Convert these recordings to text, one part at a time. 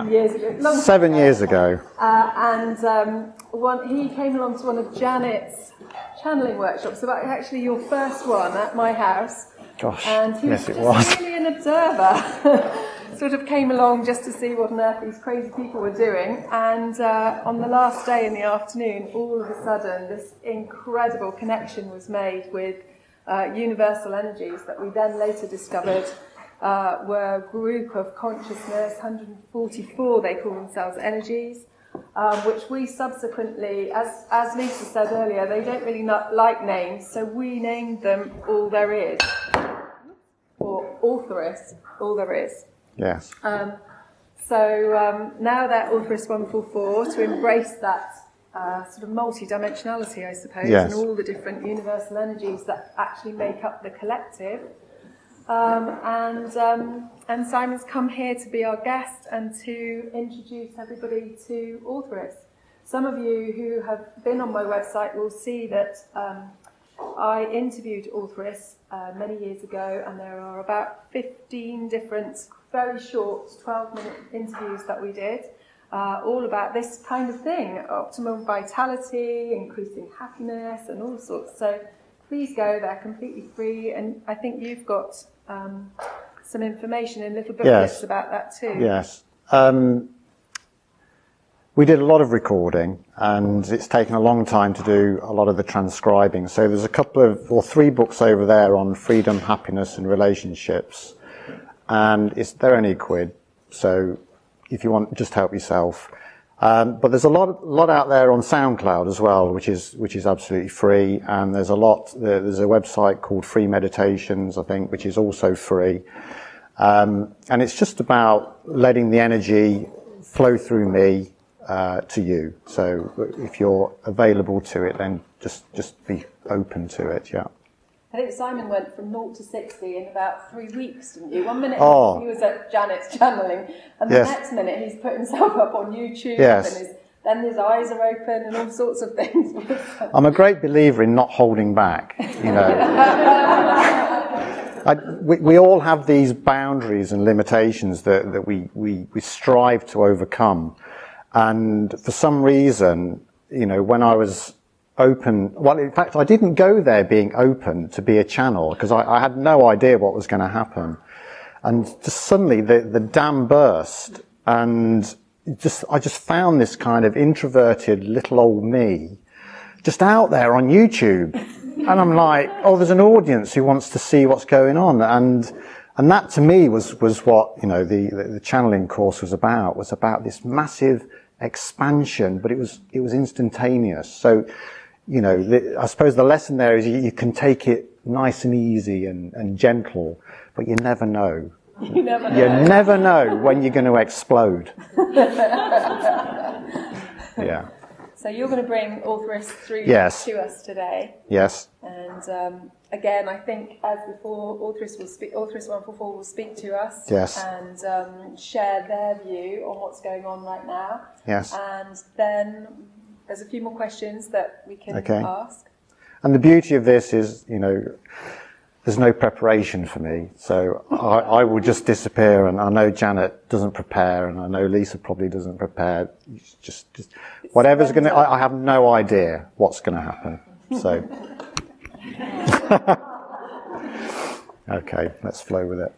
that? Years ago. 7 years ago. He came along to one of Janet's channeling workshops, so actually your first one at my house. Gosh, and he yes, was it was. Really an observer. Sort of came along just to see what on earth these crazy people were doing. And on the last day in the afternoon, all of a sudden, this incredible connection was made with universal energies that we then later discovered were a group of consciousness, 144 they call themselves energies, which we subsequently, as Lisa said earlier, they don't really like names, so we named them All There Is, or Altheris, All There Is. Yes. Now they're Altheris144 to embrace that sort of multi-dimensionality, I suppose, yes. and all the different universal energies that actually make up the collective. And Simon's come here to be our guest and to introduce everybody to Altheris. Some of you who have been on my website will see that I interviewed Altheris many years ago, and there are about 15 different very short 12-minute interviews that we did, all about this kind of thing, optimum vitality, increasing happiness, and all sorts. So please go, they're completely free, and I think you've got some information in little booklets about that too. Yes. We did a lot of recording, and it's taken a long time to do a lot of the transcribing. So there's a couple of, or 3 books over there on freedom, happiness, and relationships. And they're only £1, so if you want, just help yourself. But there's a lot out there on SoundCloud as well, which is absolutely free. And there's a website called Free Meditations, I think, which is also free. And it's just about letting the energy flow through me to you. So if you're available to it, then just be open to it. Yeah. I think Simon went from 0 to 60 in about 3 weeks, didn't you? 1 minute he was at Janet's channeling, and the next minute he's put himself up on YouTube, and then his eyes are open and all sorts of things. I'm a great believer in not holding back, you know. We all have these boundaries and limitations that we strive to overcome. And for some reason, you know, when I was open, well, in fact, I didn't go there being open to be a channel, because I had no idea what was going to happen. And just suddenly the dam burst, and I just found this kind of introverted little old me just out there on YouTube. And I'm like, oh, there's an audience who wants to see what's going on. And that to me was what, you know, the channeling course was about this massive expansion, but it was instantaneous. So, you know, I suppose the lesson there is you can take it nice and easy and gentle, but you never know. You never know when you're going to explode. Yeah. So you're going to bring Altheris through to us today. Yes. And again, I think as before, Altheris144 will speak to us. Yes. And share their view on what's going on right now. Yes. And then there's a few more questions that we can ask. And the beauty of this is, you know, there's no preparation for me. So I will just disappear, and I know Janet doesn't prepare, and I know Lisa probably doesn't prepare. Just whatever's going to, I have no idea what's going to happen. So, okay, let's flow with it.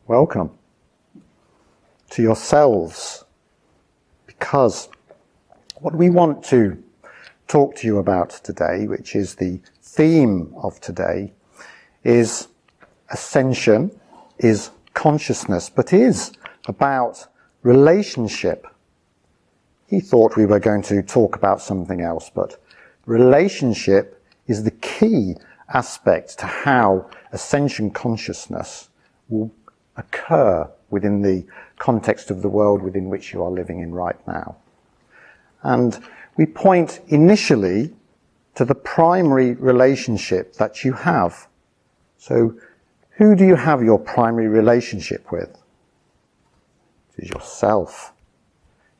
welcome to yourselves, because what we want to talk to you about today, which is the theme of today, is ascension, is consciousness, but is about relationship. He thought we were going to talk about something else, but relationship is the key aspect to how ascension consciousness will occur within the context of the world within which you are living in right now. And we point initially to the primary relationship that you have. So, who do you have your primary relationship with? It is yourself.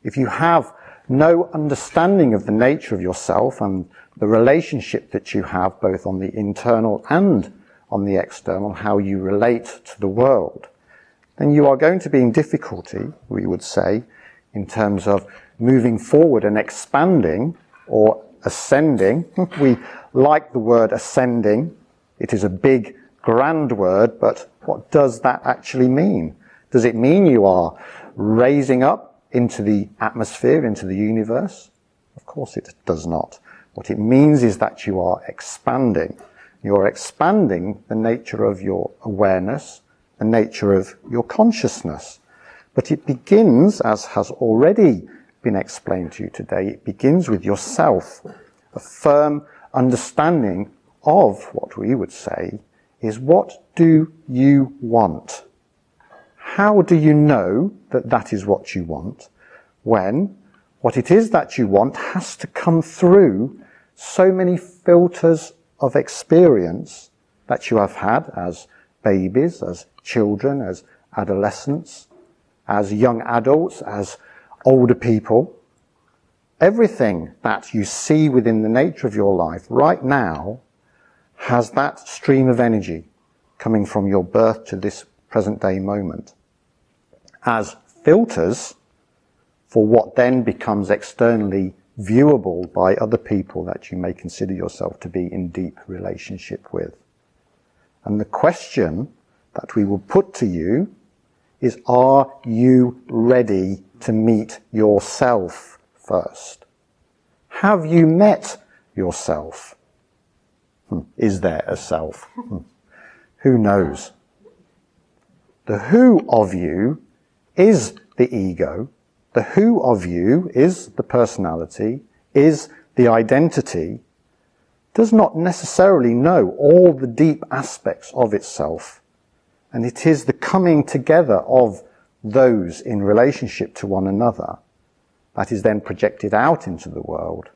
If you have no understanding of the nature of yourself and the relationship that you have both on the internal and on the external, how you relate to the world, then you are going to be in difficulty, we would say, in terms of moving forward and expanding or ascending. We like the word ascending. It is a big, grand word, but what does that actually mean? Does it mean you are raising up into the atmosphere, into the universe? Of course it does not. What it means is that you are expanding. You're expanding the nature of your awareness, the nature of your consciousness. But it begins, as has already been explained to you today, it begins with yourself. A firm understanding of what we would say is, what do you want? How do you know that that is what you want when what it is that you want has to come through so many filters of experience that you have had as babies, as children, as adolescents, as young adults, as older people? Everything that you see within the nature of your life right now has that stream of energy coming from your birth to this present day moment as filters for what then becomes externally viewable by other people that you may consider yourself to be in deep relationship with. And the question that we will put to you is, are you ready to meet yourself first? Have you met yourself? Is there a self? Who knows? The who of you is the ego. The who of you is the personality, is the identity, does not necessarily know all the deep aspects of itself. And it is the coming together of those in relationship to one another that is then projected out into the world.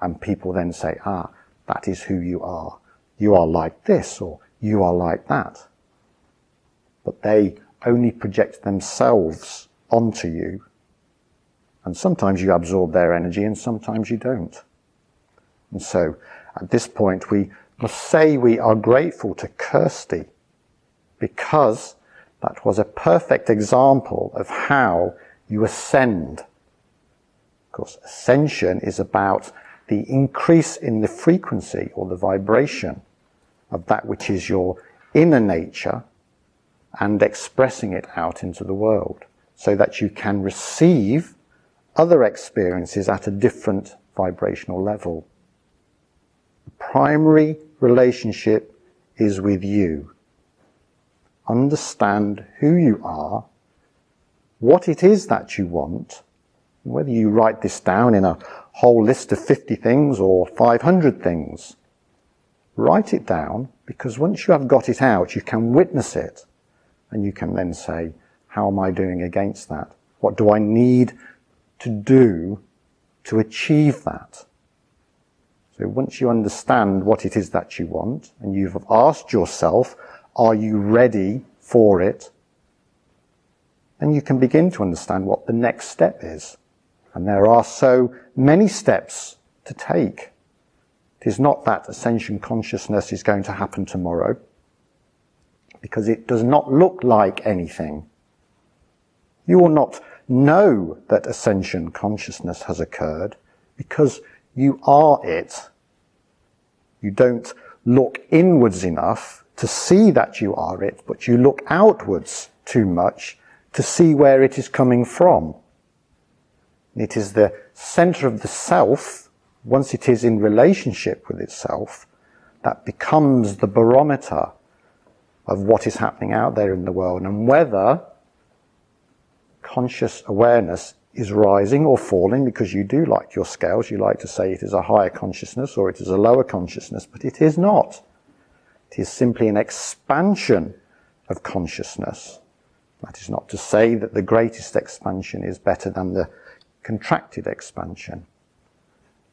And people then say, that is who you are. You are like this, or you are like that. But they only project themselves onto you. And sometimes you absorb their energy and sometimes you don't. And so at this point we must say we are grateful to Kirsty, because that was a perfect example of how you ascend. Of course, ascension is about the increase in the frequency or the vibration of that which is your inner nature and expressing it out into the world so that you can receive other experiences at a different vibrational level. The primary relationship is with you. Understand who you are, what it is that you want, whether you write this down in a whole list of 50 things or 500 things. Write it down, because once you have got it out, you can witness it, and you can then say, how am I doing against that? What do I need to do to achieve that? So once you understand what it is that you want, and you've asked yourself, are you ready for it? Then you can begin to understand what the next step is. And there are so many steps to take. It is not that ascension consciousness is going to happen tomorrow, because it does not look like anything. You will not know that ascension consciousness has occurred because you are it. You don't look inwards enough to see that you are it, but you look outwards too much to see where it is coming from. It is the center of the self, once it is in relationship with itself, that becomes the barometer of what is happening out there in the world, and whether conscious awareness is rising or falling, because you do like your scales, you like to say it is a higher consciousness or it is a lower consciousness, but it is not. It is simply an expansion of consciousness. That is not to say that the greatest expansion is better than the contracted expansion.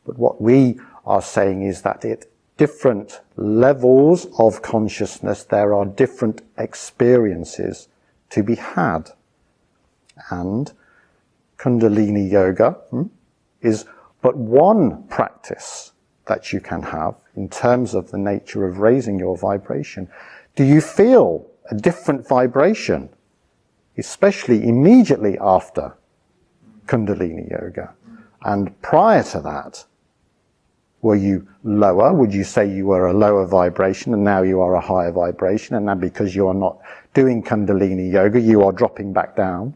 But what we are saying is that at different levels of consciousness, there are different experiences to be had. And Kundalini Yoga is but one practice that you can have in terms of the nature of raising your vibration. Do you feel a different vibration, especially immediately after Kundalini Yoga? And prior to that, were you lower? Would you say you were a lower vibration and now you are a higher vibration, and now because you are not doing Kundalini Yoga, you are dropping back down?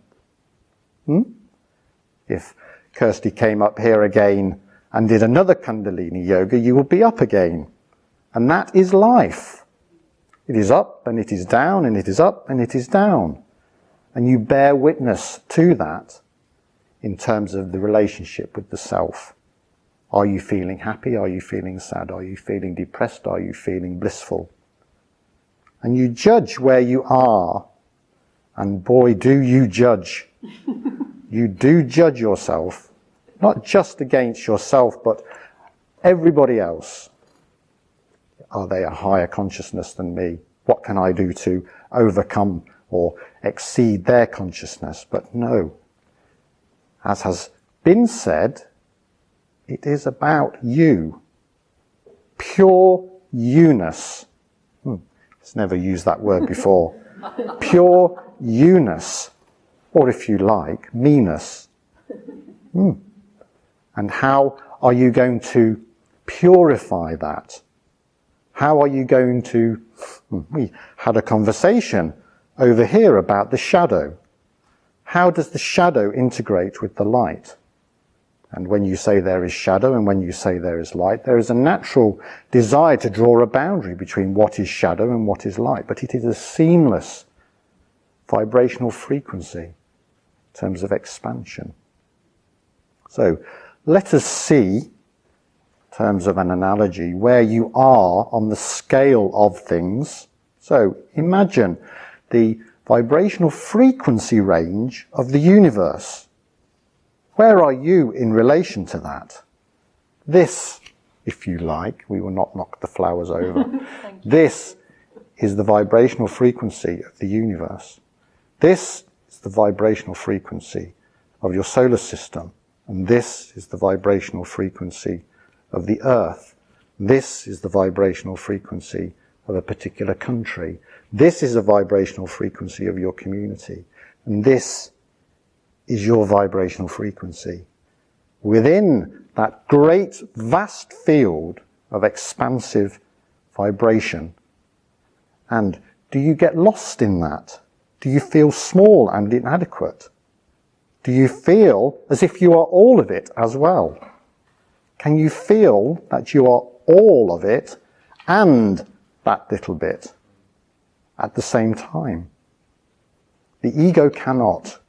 If Kirsty came up here again and did another Kundalini Yoga, you would be up again. And that is life. It is up and it is down and it is up and it is down. And you bear witness to that in terms of the relationship with the self. Are you feeling happy? Are you feeling sad? Are you feeling depressed? Are you feeling blissful? And you judge where you are. And boy, do you judge. You do judge yourself, not just against yourself, but everybody else. Are they a higher consciousness than me? What can I do to overcome or exceed their consciousness? But no. As has been said, it is about you. Pure you-ness. It's never used that word before. Pure you-ness. Or if you like, me-ness. And how are you going to purify that? How are you going to... We had a conversation over here about the shadow. How does the shadow integrate with the light? And when you say there is shadow and when you say there is light, there is a natural desire to draw a boundary between what is shadow and what is light. But it is a seamless vibrational frequency in terms of expansion. So let us see, in terms of an analogy, where you are on the scale of things. So imagine the vibrational frequency range of the universe. Where are you in relation to that? This, if you like, we will not knock the flowers over. This is the vibrational frequency of the universe. This is the vibrational frequency of your solar system. And this is the vibrational frequency of the Earth. This is the vibrational frequency of a particular country. This is a vibrational frequency of your community. And this is your vibrational frequency. Within that great, vast field of expansive vibration. And do you get lost in that? Do you feel small and inadequate? Do you feel as if you are all of it as well? Can you feel that you are all of it and that little bit at the same time? The ego cannot.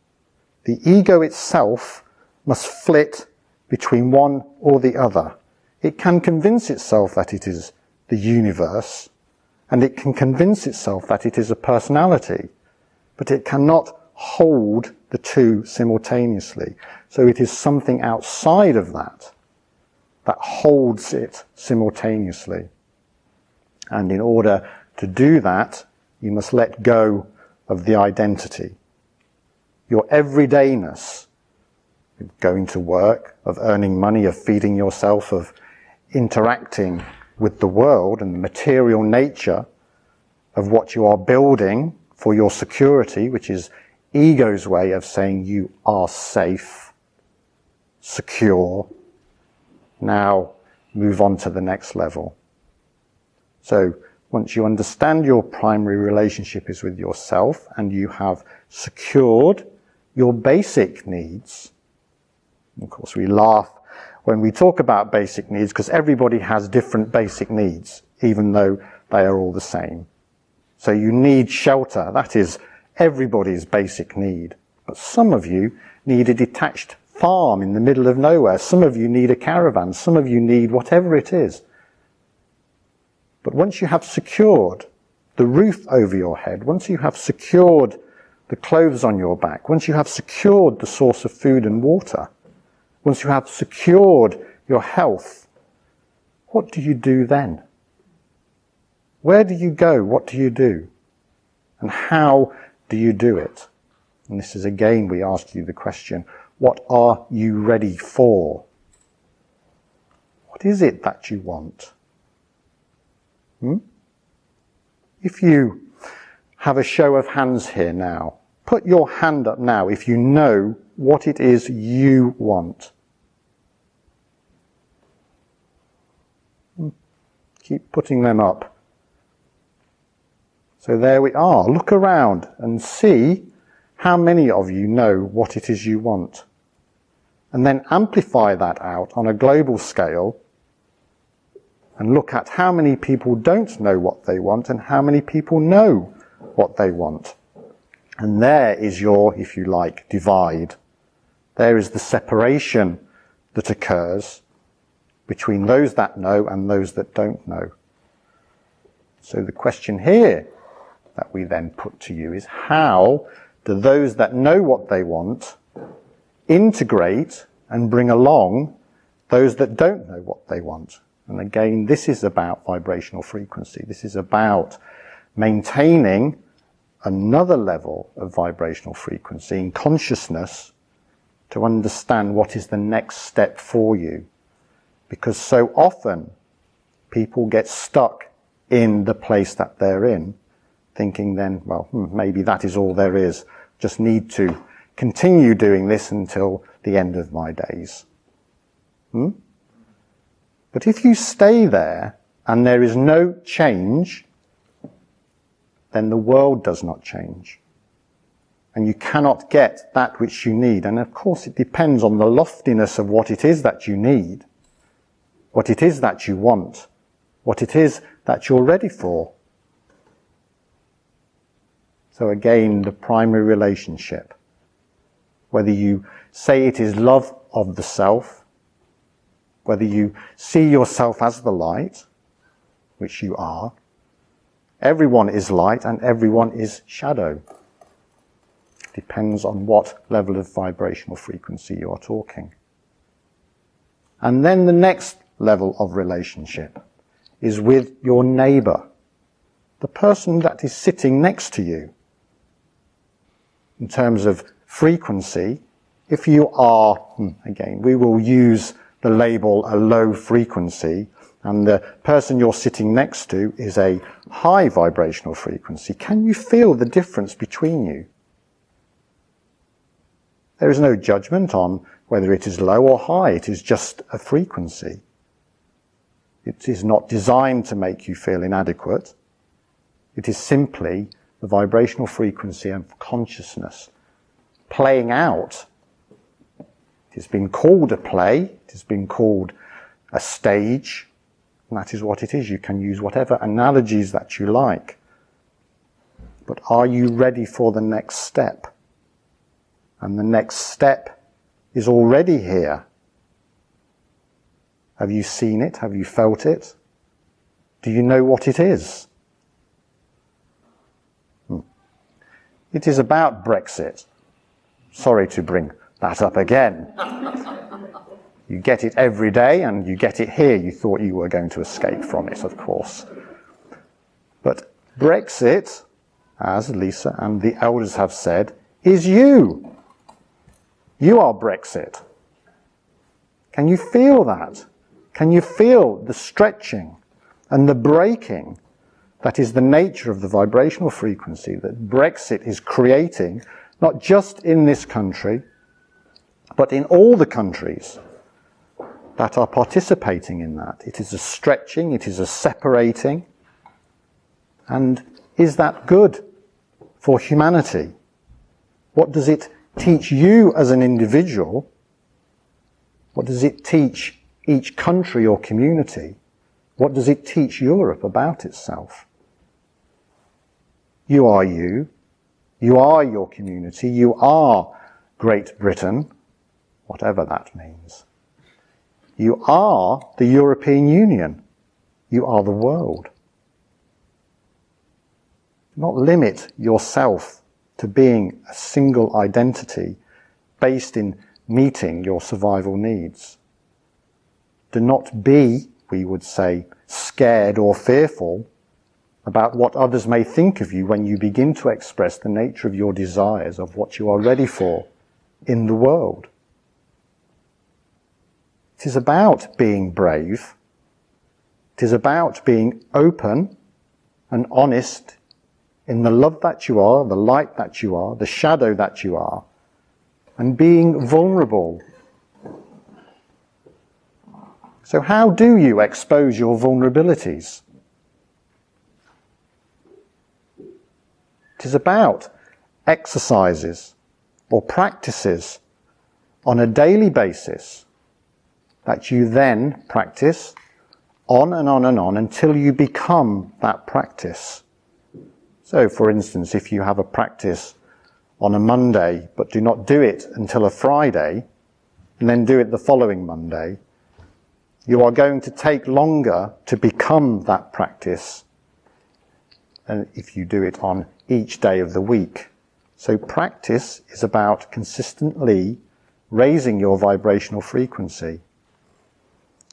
The ego itself must flit between one or the other. It can convince itself that it is the universe, and it can convince itself that it is a personality, but it cannot hold the two simultaneously. So it is something outside of that that holds it simultaneously. And in order to do that, you must let go of the identity. Your everydayness, of going to work, of earning money, of feeding yourself, of interacting with the world and the material nature of what you are building for your security, which is ego's way of saying you are safe, secure. Now move on to the next level. So once you understand your primary relationship is with yourself and you have secured your basic needs. Of course, we laugh when we talk about basic needs because everybody has different basic needs, even though they are all the same. So you need shelter. That is everybody's basic need. But some of you need a detached farm in the middle of nowhere. Some of you need a caravan. Some of you need whatever it is. But once you have secured the roof over your head, once you have secured the clothes on your back, once you have secured the source of food and water, once you have secured your health, what do you do then? Where do you go? What do you do? And how do you do it? And this is again, we ask you the question, what are you ready for? What is it that you want? If you have a show of hands here now, put your hand up now if you know what it is you want. Keep putting them up. So there we are. Look around and see how many of you know what it is you want. And then amplify that out on a global scale and look at how many people don't know what they want and how many people know what they want. And there is your, if you like, divide. There is the separation that occurs between those that know and those that don't know. So the question here that we then put to you is, how do those that know what they want integrate and bring along those that don't know what they want? And again, this is about vibrational frequency. This is about maintaining another level of vibrational frequency in consciousness to understand what is the next step for you. Because so often people get stuck in the place that they're in, thinking then, well, maybe that is all there is. Just need to continue doing this until the end of my days. But if you stay there and there is no change, then the world does not change. And you cannot get that which you need. And of course it depends on the loftiness of what it is that you need, what it is that you want, what it is that you're ready for. So again, the primary relationship, whether you say it is love of the self, whether you see yourself as the light, which you are, everyone is light and everyone is shadow. Depends on what level of vibrational frequency you are talking. And then the next level of relationship is with your neighbour, the person that is sitting next to you. In terms of frequency, if you are, again, we will use the label a low frequency, and the person you're sitting next to is a high vibrational frequency, can you feel the difference between you? There is no judgment on whether it is low or high, it is just a frequency. It is not designed to make you feel inadequate. It is simply the vibrational frequency of consciousness playing out. It has been called a play, it has been called a stage, and that is what it is. You can use whatever analogies that you like. But are you ready for the next step? And the next step is already here. Have you seen it? Have you felt it? Do you know what it is? It is about Brexit. Sorry to bring that up again. You get it every day and you get it here. You thought you were going to escape from it, of course. But Brexit, as Lisa and the elders have said, is you. You are Brexit. Can you feel that? Can you feel the stretching and the breaking that is the nature of the vibrational frequency that Brexit is creating, not just in this country, but in all the countries that are participating in that? It is a stretching, it is a separating, And is that good for humanity? What does it teach you as an individual? What does it teach each country or community? What does it teach Europe about itself? You are you. You are your community. You are Great Britain, whatever that means. You are the European Union. You are the world. Do not limit yourself to being a single identity based in meeting your survival needs. Do not be, we would say, scared or fearful about what others may think of you when you begin to express the nature of your desires, of what you are ready for in the world. It is about being brave. It is about being open and honest in the love that you are, the light that you are, the shadow that you are, and being vulnerable. So how do you expose your vulnerabilities? It is about exercises or practices on a daily basis that you then practice on and on and on until you become that practice. So, for instance, if you have a practice on a Monday but do not do it until a Friday and then do it the following Monday, you are going to take longer to become that practice than if you do it on each day of the week. So practice is about consistently raising your vibrational frequency.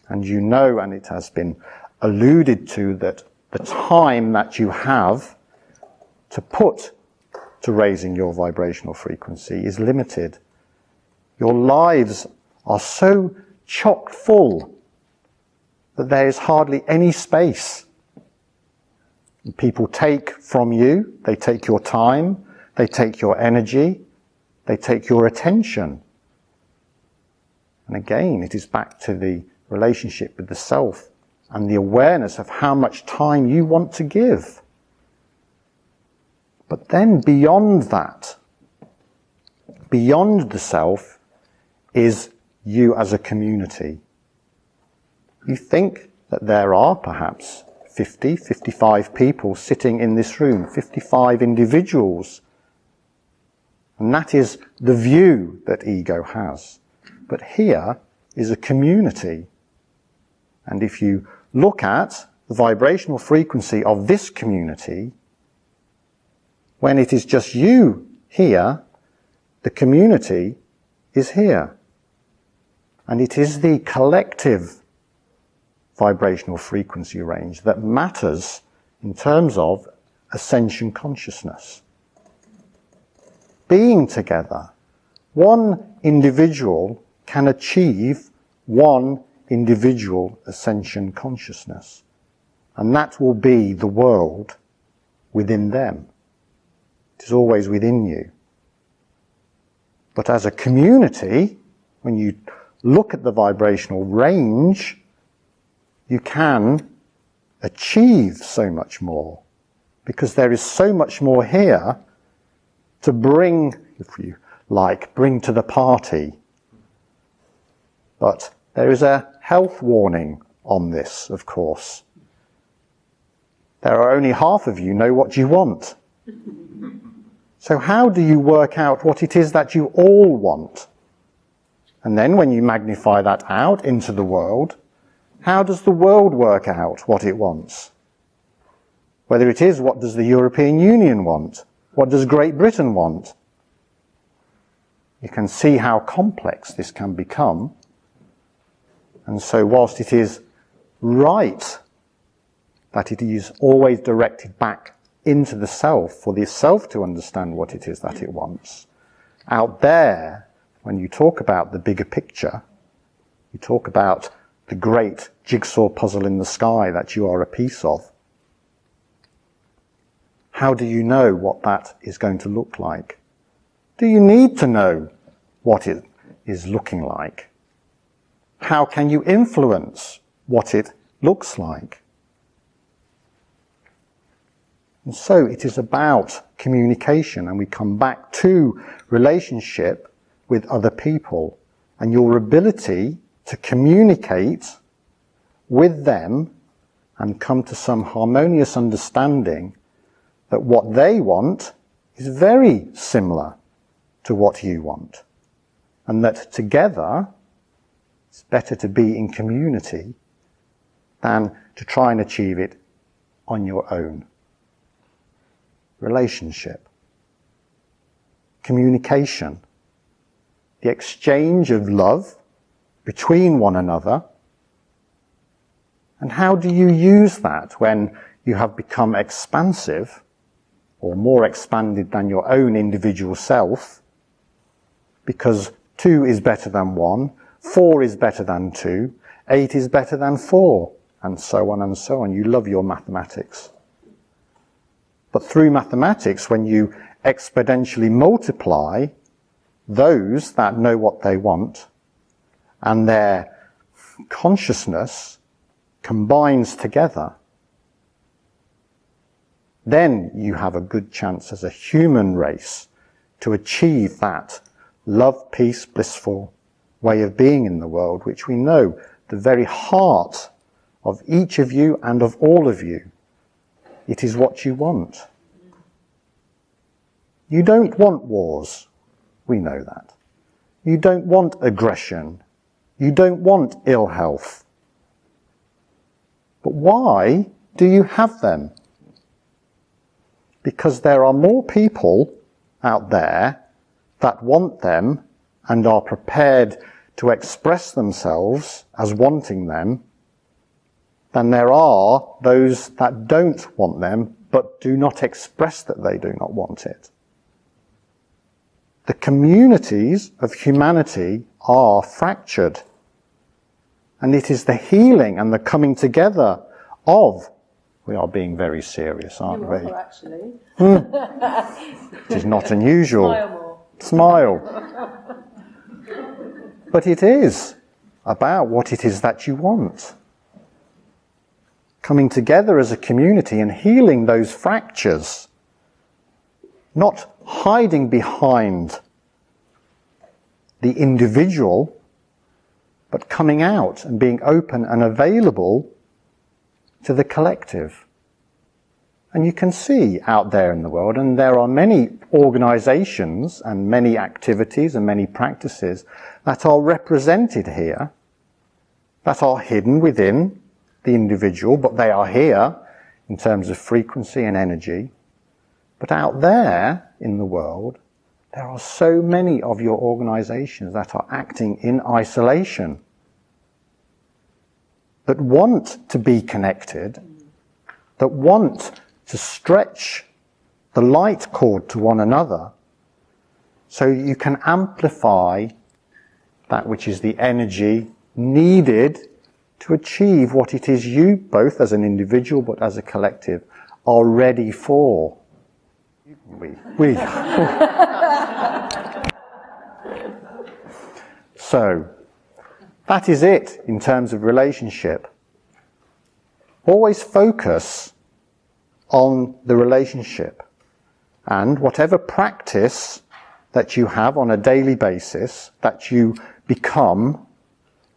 And you know, and it has been alluded to, that the time that you have to put to raising your vibrational frequency is limited. Your lives are so chock full that there is hardly any space. People take from you, they take your time, they take your energy, they take your attention. And again, it is back to the relationship with the self and the awareness of how much time you want to give. But then beyond that, beyond the self, is you as a community. You think that there are perhaps 50, 55 people sitting in this room, 55 individuals. And that is the view that ego has. But here is a community. And if you look at the vibrational frequency of this community, when it is just you here, the community is here. And it is the collective vibrational frequency range that matters in terms of ascension consciousness. Being together, one individual can achieve one individual ascension consciousness, and that will be the world within them. It is always within you. But as a community, when you look at the vibrational range, you can achieve so much more, because there is so much more here to bring, if you like, bring to the party. But there is a health warning on this, of course. There are only half of you know what you want. So how do you work out what it is that you all want? And then when you magnify that out into the world, how does the world work out what it wants? Whether it is, what does the European Union want? What does Great Britain want? You can see how complex this can become. And so whilst it is right that it is always directed back into the self, for the self to understand what it is that it wants, out there, when you talk about the bigger picture, you talk about the great jigsaw puzzle in the sky that you are a piece of. How do you know what that is going to look like? Do you need to know what it is looking like? How can you influence what it looks like? And so it is about communication, and we come back to relationship with other people and your ability to communicate with them and come to some harmonious understanding that what they want is very similar to what you want, and that together it's better to be in community than to try and achieve it on your own. Relationship, communication, the exchange of love between one another. And how do you use that when you have become expansive or more expanded than your own individual self? Because 2 is better than 1, 4 is better than 2, 8 is better than 4, and so on and so on. You love your mathematics. But through mathematics, when you exponentially multiply those that know what they want and their consciousness combines together, then you have a good chance as a human race to achieve that love, peace, blissful way of being in the world, which we know the very heart of each of you and of all of you. It is what you want. You don't want wars. We know that. You don't want aggression. You don't want ill health. But why do you have them? Because there are more people out there that want them and are prepared to express themselves as wanting them than there are those that don't want them but do not express that they do not want it. The communities of humanity are fractured, and it is the healing and the coming together of, we are being very serious, aren't we? Actually. It is not unusual. Smile more. Smile. But it is about what it is that you want. Coming together as a community and healing those fractures. Not hiding behind the individual, but coming out and being open and available to the collective. And you can see out there in the world, and there are many organizations and many activities and many practices that are represented here, that are hidden within the individual, but they are here in terms of frequency and energy. But out there in the world, there are so many of your organizations that are acting in isolation, that want to be connected, that want to stretch the light cord to one another so you can amplify that which is the energy needed to achieve what it is you, both as an individual but as a collective, are ready for. We. So, that is it in terms of relationship. Always focus on the relationship, and whatever practice that you have on a daily basis, that you become,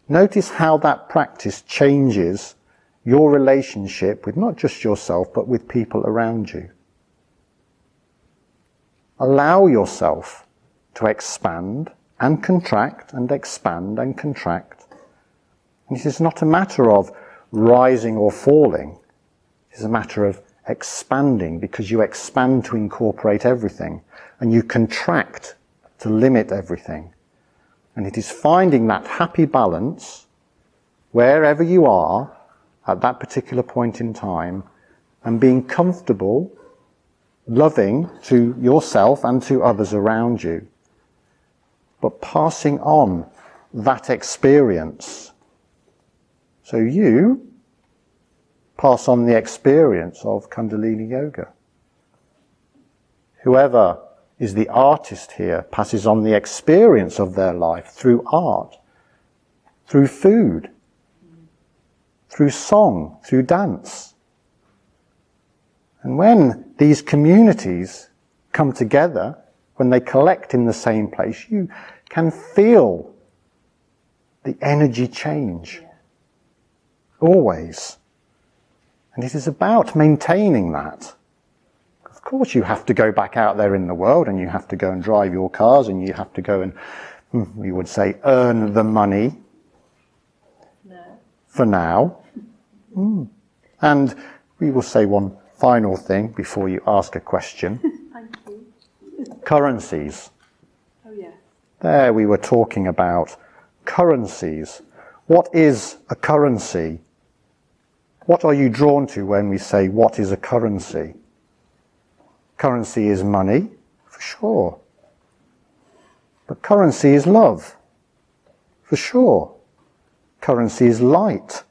notice how that practice changes your relationship with not just yourself, but with people around you. Allow yourself to expand and contract and expand and contract. And it is not a matter of rising or falling. It is a matter of expanding, because you expand to incorporate everything and you contract to limit everything. And it is finding that happy balance wherever you are at that particular point in time and being comfortable, loving to yourself and to others around you, but passing on that experience. So you pass on the experience of Kundalini Yoga. Whoever is the artist here passes on the experience of their life through art, through food, through song, through dance. And when these communities come together, when they collect in the same place, you can feel the energy change. Yeah. Always. And it is about maintaining that. Of course you have to go back out there in the world, and you have to go and drive your cars, and you have to go and, we would say, earn the money. No. For now. And we will say one final thing before you ask a question. Thank you. Currencies. Oh, yeah. There we were talking about currencies. What is a currency? What are you drawn to when we say, what is a currency? Currency is money, for sure. But currency is love, for sure. Currency is light.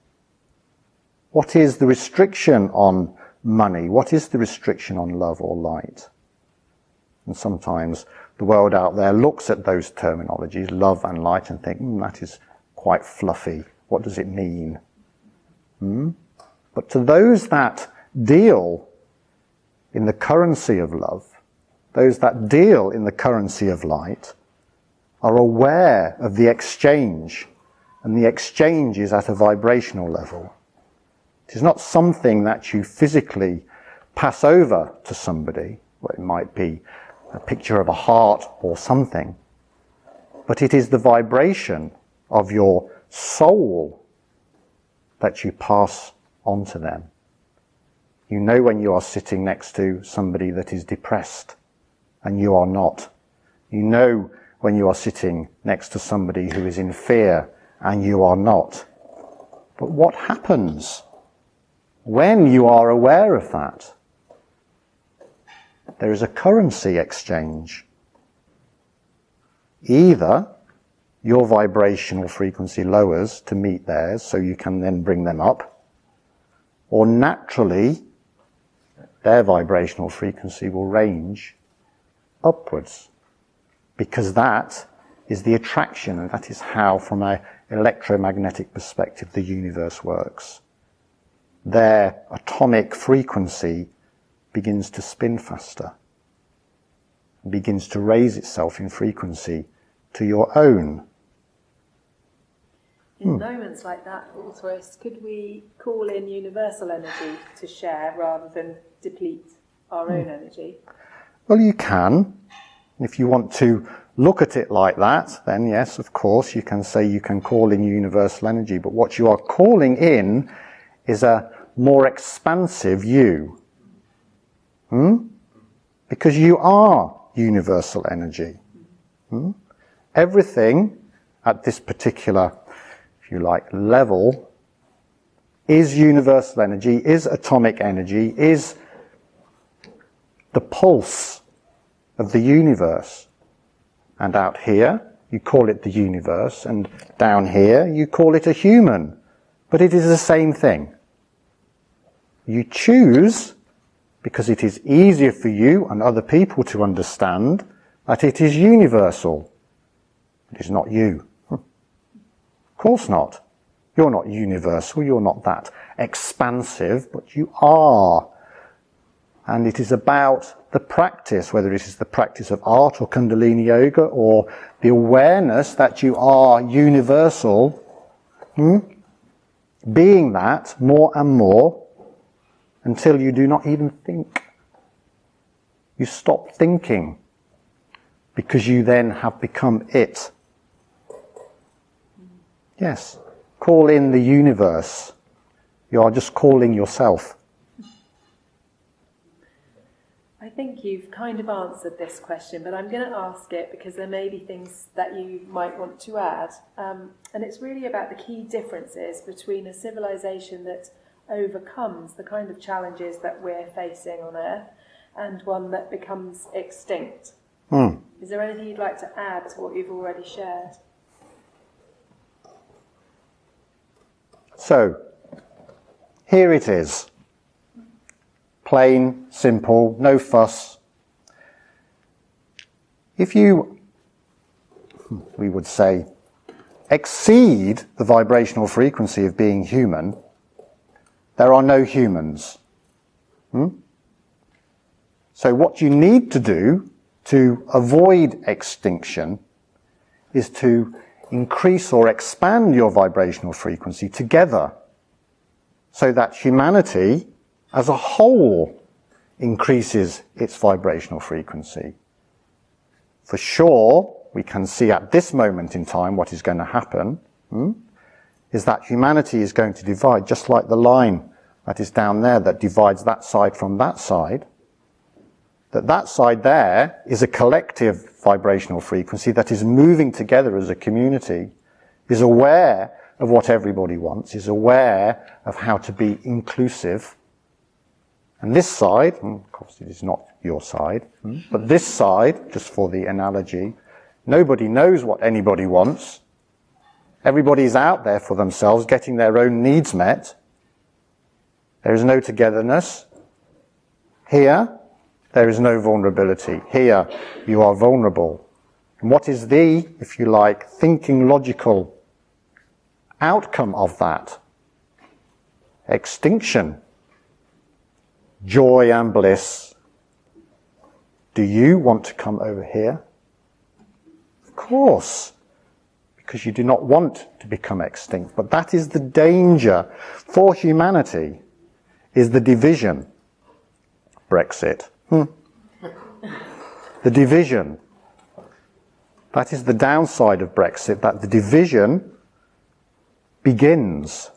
What is the restriction on money? What is the restriction on love or light? And sometimes the world out there looks at those terminologies, love and light, and think, that is quite fluffy. What does it mean? But to those that deal in the currency of love, those that deal in the currency of light, are aware of the exchange, and the exchange is at a vibrational level. It is not something that you physically pass over to somebody, well, it might be a picture of a heart or something, but it is the vibration of your soul that you pass on to them. You know when you are sitting next to somebody that is depressed and you are not. You know when you are sitting next to somebody who is in fear and you are not. But what happens when you are aware of that? There is a currency exchange. Either your vibrational frequency lowers to meet theirs, so you can then bring them up, or naturally their vibrational frequency will range upwards, because that is the attraction, and that is how, from an electromagnetic perspective, the universe works. Their atomic frequency begins to spin faster, begins to raise itself in frequency to your own. In moments like that, Altheris, could we call in universal energy to share rather than deplete our own energy? Well, you can. If you want to look at it like that, then yes, of course, you can say you can call in universal energy, but what you are calling in is a more expansive you. Because you are universal energy. Everything at this particular, if you like, level is universal energy, is atomic energy, is the pulse of the universe. And out here, you call it the universe, and down here, you call it a human. But it is the same thing. You choose, because it is easier for you and other people to understand, that it is universal. It is not you. Of course not. You're not universal, you're not that expansive, but you are. And it is about the practice, whether it is the practice of art or Kundalini Yoga, or the awareness that you are universal, being that more and more, until you do not even think. You stop thinking, because you then have become it. Yes, call in the universe. You are just calling yourself. I think you've kind of answered this question, but I'm going to ask it because there may be things that you might want to add. And it's really about the key differences between a civilization that overcomes the kind of challenges that we're facing on Earth and one that becomes extinct. Is there anything you'd like to add to what you've already shared? So, here it is. Plain, simple, no fuss. If you, we would say, exceed the vibrational frequency of being human, there are no humans. So what you need to do to avoid extinction is to increase or expand your vibrational frequency together, so that humanity as a whole increases its vibrational frequency. For sure, we can see at this moment in time what is going to happen, is that humanity is going to divide, just like the line that is down there that divides that side from that side. That side there is a collective vibrational frequency that is moving together as a community, is aware of what everybody wants, is aware of how to be inclusive. And this side, of course it is not your side, but this side, just for the analogy, nobody knows what anybody wants. Everybody's out there for themselves, getting their own needs met. There is no togetherness. Here, there is no vulnerability. Here, you are vulnerable. And what is the, if you like, thinking logical outcome of that? Extinction. Joy and bliss. Do you want to come over here? Of course, because you do not want to become extinct. But that is the danger for humanity, is the division. Brexit. The division. That is the downside of Brexit, that the division begins.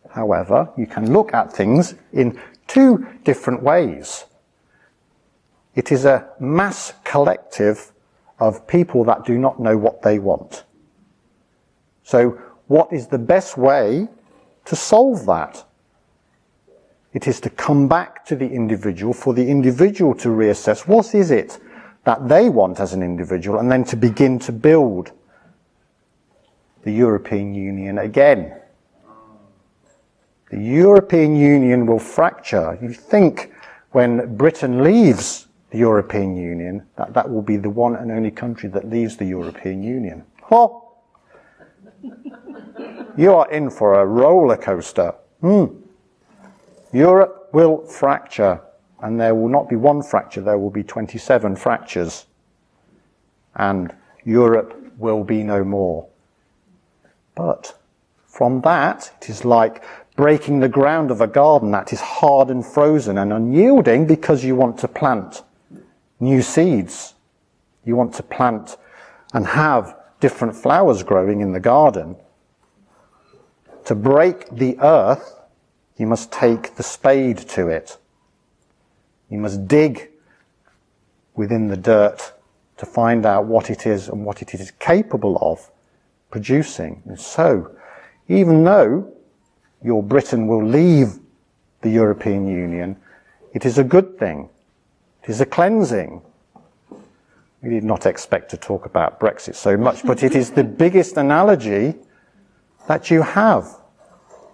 However, you can look at things in two different ways. It is a mass collective of people that do not know what they want. So, what is the best way to solve that? It is to come back to the individual, for the individual to reassess what is it that they want as an individual, and then to begin to build the European Union again. The European Union will fracture. You think when Britain leaves the European Union, that will be the one and only country that leaves the European Union. Oh, you are in for a roller coaster. Europe will fracture, and there will not be one fracture, there will be 27 fractures, and Europe will be no more. But from that, it is like breaking the ground of a garden that is hard and frozen and unyielding, because you want to plant new seeds. You want to plant and have different flowers growing in the garden. To break the earth, you must take the spade to it. You must dig within the dirt to find out what it is and what it is capable of producing. And so, even though your Britain will leave the European Union, it is a good thing. It is a cleansing. We did not expect to talk about Brexit so much, but it is the biggest analogy that you have.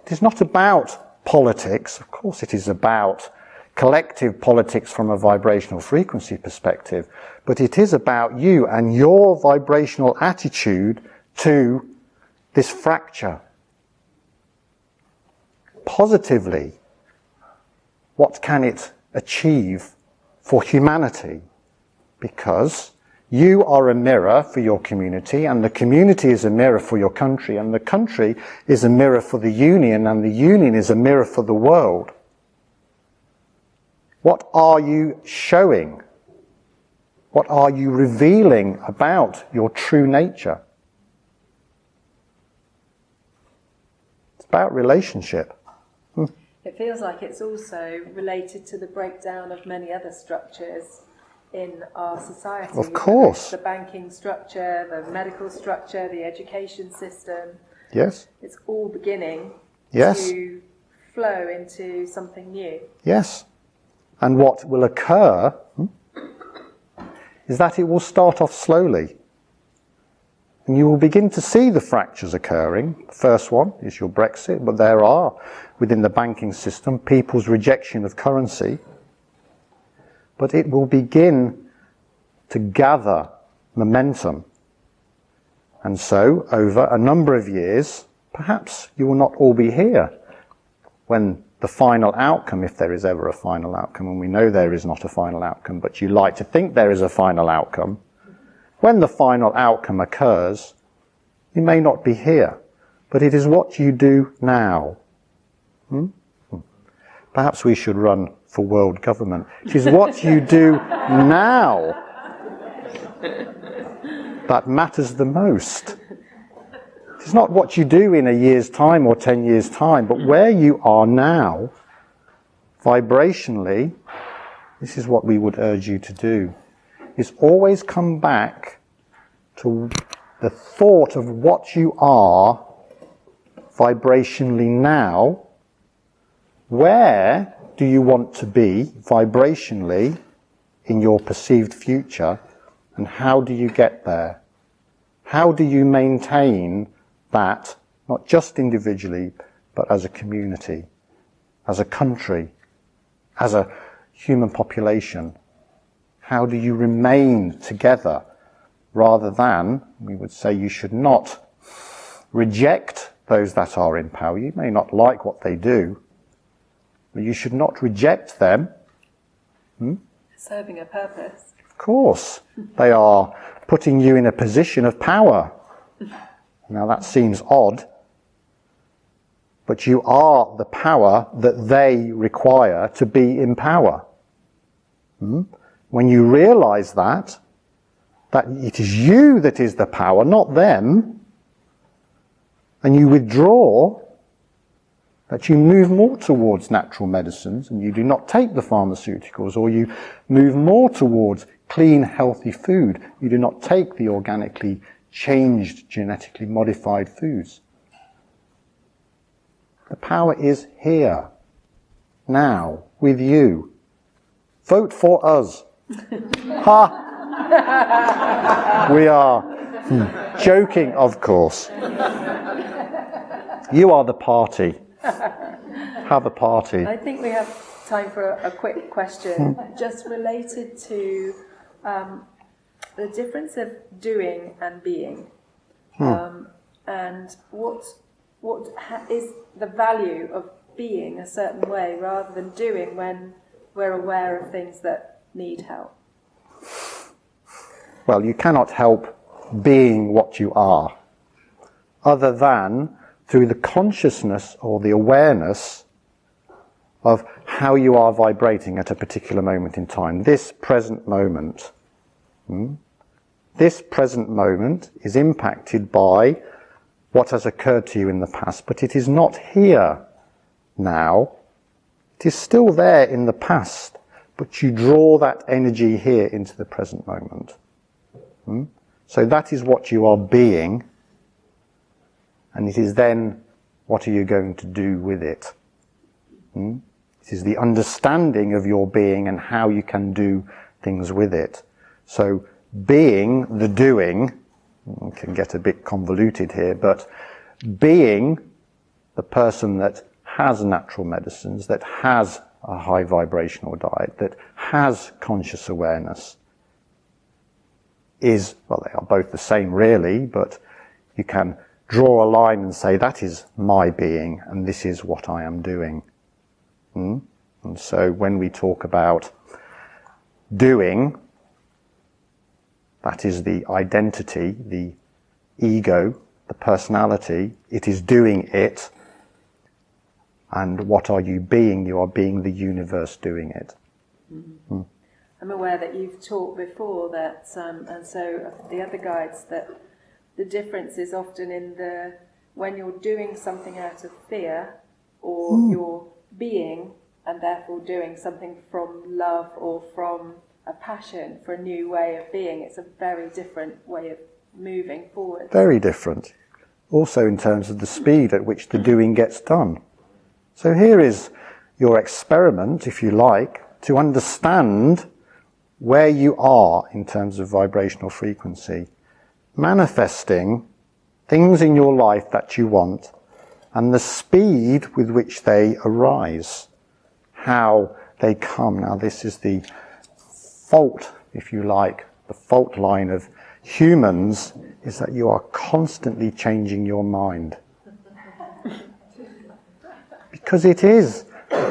It is not about politics. Of course it is about collective politics from a vibrational frequency perspective, but it is about you and your vibrational attitude to this fracture. Positively, what can it achieve for humanity? Because you are a mirror for your community, and the community is a mirror for your country, and the country is a mirror for the union, and the union is a mirror for the world. What are you showing? What are you revealing about your true nature? It's about relationship. It feels like it's also related to the breakdown of many other structures in our society. Of course. The banking structure, the medical structure, the education system. Yes. It's all beginning yes. to flow into something new. Yes. And what will occur is that it will start off slowly. And you will begin to see the fractures occurring. The first one is your Brexit, but there are, within the banking system, people's rejection of currency. But it will begin to gather momentum. And so, over a number of years, perhaps you will not all be here when the final outcome, if there is ever a final outcome, and we know there is not a final outcome, but you like to think there is a final outcome, when the final outcome occurs, you may not be here, but it is what you do now. Perhaps we should run for world government. It is what you do now that matters the most. It's not what you do in a year's time or 10 years' time, but where you are now, vibrationally, this is what we would urge you to do, is always come back to the thought of what you are vibrationally now. Where do you want to be vibrationally in your perceived future, and how do you get there? How do you maintain that, not just individually, but as a community, as a country, as a human population? How do you remain together, rather than, we would say, you should not reject those that are in power. You may not like what they do, but you should not reject them. Serving a purpose. Of course. They are putting you in a position of power. Now that seems odd, but you are the power that they require to be in power. When you realize that it is you that is the power, not them, and you withdraw, that you move more towards natural medicines and you do not take the pharmaceuticals, or you move more towards clean, healthy food. You do not take the organically changed, genetically modified foods. The power is here, now, with you. Vote for us. Ha! We are joking, of course. You are the party. Have a party. I think we have time for a quick question, just related to the difference of doing and being, and what is the value of being a certain way rather than doing when we're aware of things that need help. Well, you cannot help being what you are, other than through the consciousness or the awareness of how you are vibrating at a particular moment in time. This present moment. This present moment is impacted by what has occurred to you in the past, but it is not here now. It is still there in the past, but you draw that energy here into the present moment. So that is what you are being, and it is then, what are you going to do with it? It is the understanding of your being and how you can do things with it. So being the doing, can get a bit convoluted here, but being the person that has natural medicines, that has a high vibrational diet, that has conscious awareness, is, well, they are both the same really, but you can draw a line and say, that is my being and this is what I am doing. And so when we talk about doing, that is the identity, the ego, the personality. It is doing it. And what are you being? You are being the universe doing it. I'm aware that you've taught before that, and so the other guides, that the difference is often in when you're doing something out of fear, or you're being and therefore doing something from love or from a passion for a new way of being. It's a very different way of moving forward. Very different. Also in terms of the speed at which the doing gets done. So here is your experiment, if you like, to understand where you are in terms of vibrational frequency, manifesting things in your life that you want, and the speed with which they arise, how they come. Now this is the fault, if you like, the fault line of humans, is that you are constantly changing your mind. Because it is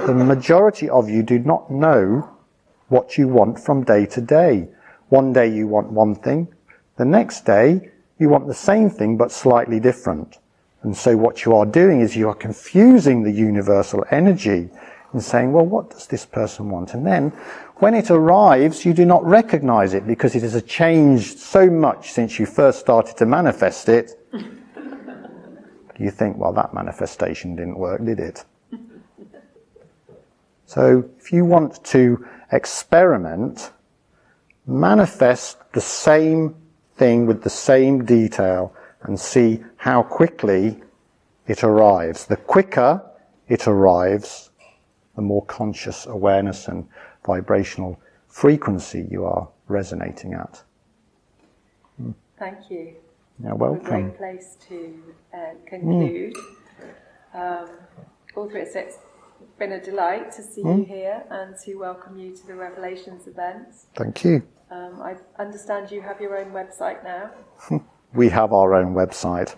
the majority of you do not know what you want from day to day. One day you want one thing, the next day you want the same thing but slightly different. And so what you are doing is you are confusing the universal energy and saying, well, what does this person want? And then when it arrives, you do not recognize it because it has changed so much since you first started to manifest it. You think, well, that manifestation didn't work, did it? So if you want to experiment, manifest the same thing with the same detail and see how quickly it arrives. The quicker it arrives, the more conscious awareness and vibrational frequency you are resonating at. Thank you. You're welcome. A great place to conclude. Altheris, it's been a delight to see you here and to welcome you to the Revelations events. Thank you. I understand you have your own website now. We have our own website.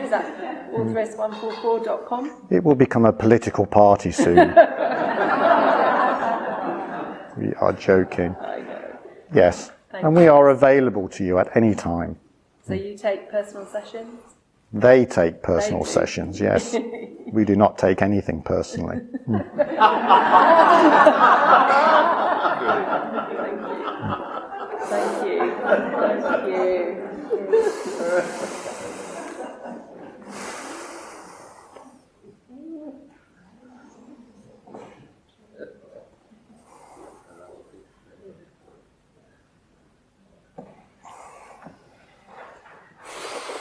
Is that Altheris144.com? It will become a political party soon. We are joking. I know. Yes. Thank And we are available to you at any time. So you take personal sessions? They take personal They do. sessions, yes. We do not take anything personally. Thank you. Thank you.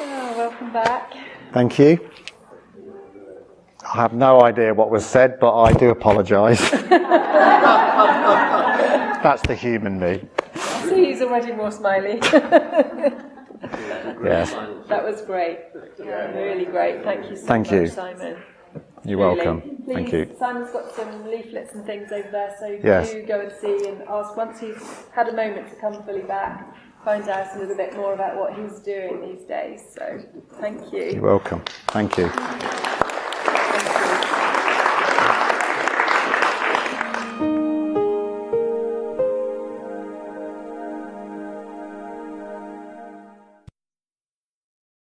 Welcome back. Thank you. I have no idea what was said, but I do apologise. That's the human me. See, he's already more smiley. Yes. That was great. Really great. Thank you so Thank much, you. Simon. You're Really. welcome. Please, Thank you. Simon's got some leaflets and things over there, so Yes. do go and see and ask once he's had a moment to come fully back, find out a little bit more about what he's doing these days. So, thank you. You're welcome. Thank you. Thank you.